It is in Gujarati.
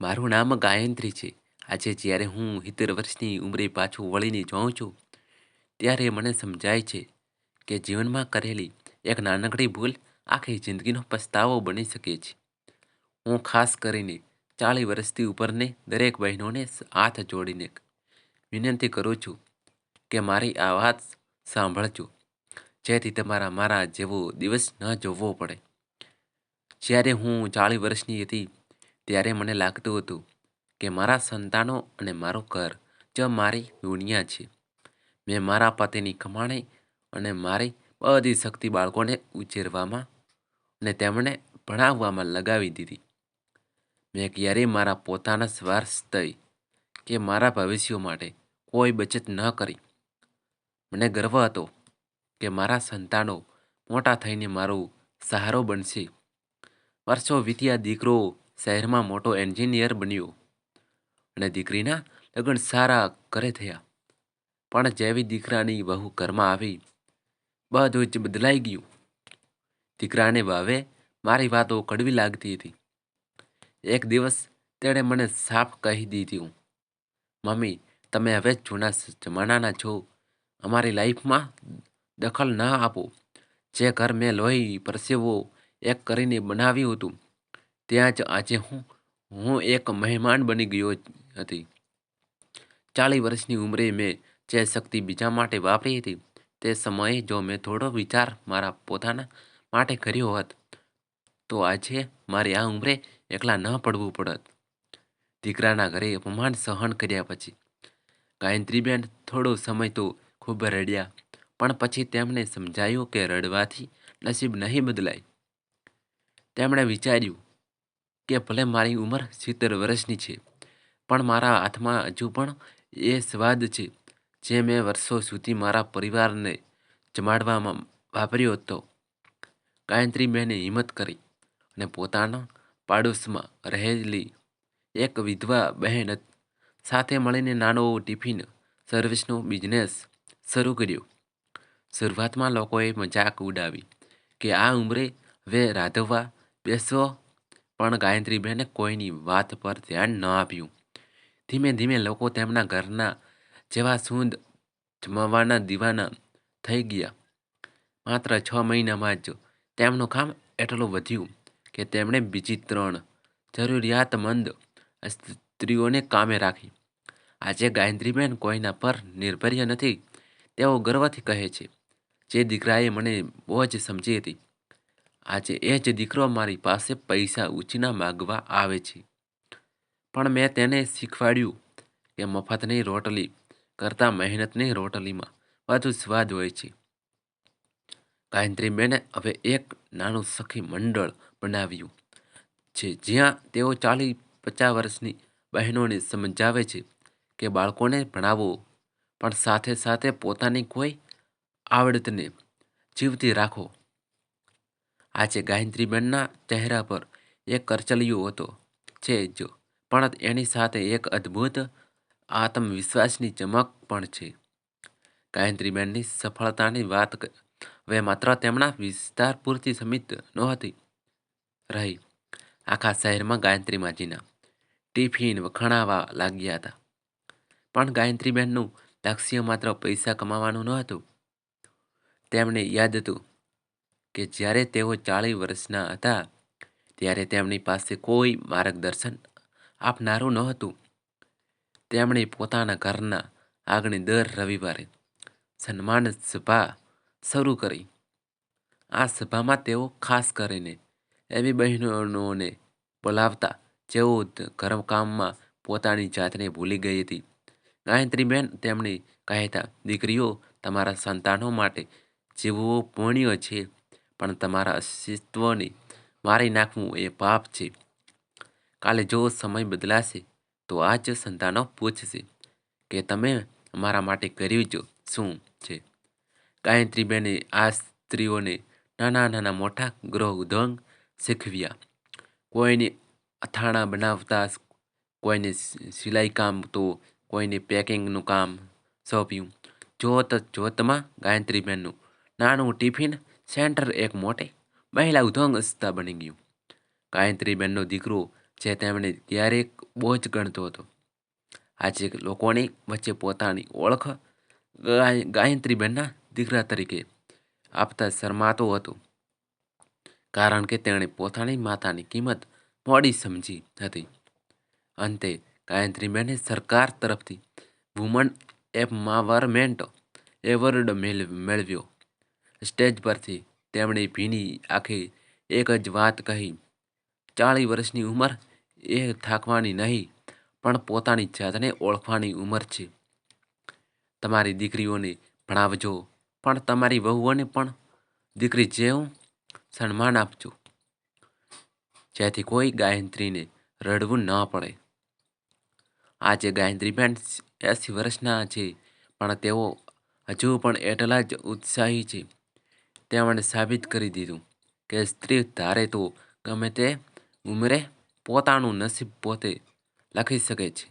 મારું નામ ગાયત્રી છે. આજે જ્યારે હું 70 વર્ષની ઉંમરે પાછું વળીને જોઉં છું, ત્યારે મને સમજાય છે કે જીવનમાં કરેલી એક નાનકડી ભૂલ આખી જિંદગીનો પસ્તાવો બની શકે છે. હું ખાસ કરીને 40 વર્ષથી ઉપરની દરેક બહેનોને હાથ જોડીને વિનંતી કરું છું કે મારી આ વાત સાંભળજો, જેથી તમારા મારા જેવો દિવસ ન જોવો પડે. જ્યારે હું 40 વર્ષની હતી, ત્યારે મને લાગતું હતું કે મારા સંતાનો અને મારું ઘર જ મારી દુનિયા છે. મેં મારા પતિની કમાણી અને મારી બધી શક્તિ બાળકોને ઉછેરવામાં અને તેમને ભણાવવામાં લગાવી દીધી. મેં ક્યારેય મારા પોતાના સ્વાર્થ કે મારા ભવિષ્ય માટે કોઈ બચત ન કરી. મને ગર્વ હતો કે મારા સંતાનો મોટા થઈને મારો સહારો બનશે. વર્ષો વીત્યા, દીકરો શહેરમાં મોટો એન્જિનિયર બન્યો અને દીકરીના લગ્ન સારા ઘરે થયા. પણ જેવી દીકરાની વહુ ઘરમાં આવી, બધું જ બદલાઈ ગયું. દીકરાને ભાવે મારી વાતો કડવી લાગતી હતી. એક દિવસ તેણે મને સાફ કહી દીધું, મમ્મી, તમે હવે જૂના જમાનાના છો. અમારી લાઈફમાં દખલ ન આપો. જે ઘર મેં લોહી પરસેવો એક કરીને બનાવ્યું હતું, ત્યાં જ આજે હું એક મહેમાન બની ગયો હતી. 40 વર્ષની ઉંમરે મેં જે શક્તિ બીજા માટે વાપરી હતી, તે સમયે જો મેં થોડો વિચાર મારા પોતાના માટે કર્યો હોત, તો આજે મારી આ ઉંમરે એકલા ન પડવું પડત. દીકરાના ઘરે અપમાન સહન કર્યા પછી ગાયત્રીબેન થોડો સમય તો ખૂબ રડ્યા, પણ પછી તેમને સમજાયું કે રડવાથી નસીબ નહીં બદલાય. તેમણે વિચાર્યું કે ભલે મારી ઉંમર 70 વર્ષની છે, પણ મારા હાથમાં હજુ પણ એ સ્વાદ છે જે મેં વર્ષો સુધી મારા પરિવારને જમાડવામાં વાપર્યો હતો. ગાયત્રીબેને હિંમત કરી અને પોતાના પાડોશમાં રહેલી એક વિધવા બહેન સાથે મળીને નાનો ટિફિન સર્વિસનો બિઝનેસ શરૂ કર્યો. શરૂઆતમાં લોકોએ મજાક ઉડાવી કે આ ઉંમરે હવે રાંધવા બેસવો, પણ ગાયત્રીબેને કોઈની વાત પર ધ્યાન ન આપ્યું. ધીમે ધીમે લોકો તેમના ઘરના જેવા શુદ્ધ જમવાના દીવાના થઈ ગયા. માત્ર 6 મહિનામાં જ તેમનું કામ એટલું વધ્યું કે તેમણે બીજી 3 જરૂરિયાતમંદ સ્ત્રીઓને કામે રાખી. આજે ગાયત્રીબેન કોઈના પર નિર્ભર નથી. તેઓ ગર્વથી કહે છે, જે દીકરાએ મને બોજ સમજી હતી, આજે એ જ દીકરો મારી પાસે પૈસા ઉછીના માગવા આવે છે. પણ મેં તેને શીખવાડ્યું કે મફતની રોટલી કરતાં મહેનતની રોટલીમાં વધુ સ્વાદ હોય છે. ગાયત્રીબેને હવે એક નાનું સખી મંડળ બનાવ્યું છે, જ્યાં તેઓ 40-50 વર્ષની બહેનોને સમજાવે છે કે બાળકોને ભણાવો, પણ સાથે સાથે પોતાની કોઈ આવડતને જીવતી રાખો. આજે ગાયત્રીબેનના ચહેરા પર એક કરચલીઓ હતો છે જ, પણ એની સાથે એક અદ્ભુત આત્મવિશ્વાસની ચમક પણ છે. ગાયત્રીબેનની સફળતાની વાત હવે માત્ર તેમના વિસ્તાર પૂરતી સીમિત નહોતી રહી. આખા શહેરમાં ગાયત્રી માજીના ટિફિન વખણાવા લાગ્યા હતા. પણ ગાયત્રીબેનનું લક્ષ્ય માત્ર પૈસા કમાવાનું નહોતું. તેમને યાદ હતું કે જ્યારે તેઓ 40 વર્ષના હતા, ત્યારે તેમની પાસે કોઈ માર્ગદર્શન આપનારું નહોતું. તેમણે પોતાના ઘરના આંગણે દર રવિવારે સન્માન સભા શરૂ કરી. આ સભામાં તેઓ ખાસ કરીને એવી બહેનોને બોલાવતા જેઓ ઘરકામમાં પોતાની જાતને ભૂલી ગઈ હતી. ગાયત્રીબેન તેમને કહેતા, દીકરીઓ, તમારા સંતાનો માટે જીવવું પુણ્ય છે, પણ તમારા અસ્તિત્વને મારી નાખવું એ પાપ છે. કાલે જો સમય બદલાશે, તો આ જ સંતાનો પૂછશે કે તમે અમારા માટે કર્યું જ શું છે. ગાયત્રીબેને આ સ્ત્રીઓને નાના નાના મોટા ગૃહ ઉદ્યોગ શીખવ્યા. કોઈને અથાણાં બનાવતા, કોઈને સિલાઈ કામ, તો કોઈને પેકિંગનું કામ સોંપ્યું. જોત જોતમાં ગાયત્રીબેનનું નાનું ટિફિન સેન્ટર એક મોટે મહિલા ઉદ્યોગ સંસ્થા બની ગયું. ગાયત્રીબેનનો દીકરો જે તેમણે ક્યારેક બોજ ગણતો હતો. આજે લોકોની વચ્ચે પોતાની ઓળખ ગાયત્રીબેનના દીકરા તરીકે આપતા શરમાતો હતો, કારણ કે તેણે પોતાની માતાની કિંમત મોડી સમજી હતી. અંતે ગાયત્રીબેને સરકાર તરફથી વુમન એમ્પાવરમેન્ટ એવોર્ડ મેળવ્યો. સ્ટેજ પરથી તેમણે ભીની આંખે એક જ વાત કહી, 40 વર્ષની ઉંમર એ થાકવાની નહીં, પણ પોતાની જાતને ઓળખવાની ઉંમર છે. તમારી દીકરીઓને ભણાવજો, પણ તમારી વહુઓને પણ દીકરી જેવું સન્માન આપજો, જેથી કોઈ ગાયત્રીને રડવું ન પડે. આજે ગાયત્રીબેન 80 વર્ષના છે, પણ તેઓ હજુ પણ એટલા જ ઉત્સાહી છે. તેમણે સાબિત કરી દીધું કે સ્ત્રી ધારે તો ગમે તે ઉંમરે પોતાનું નસીબ પોતે લખી શકે છે.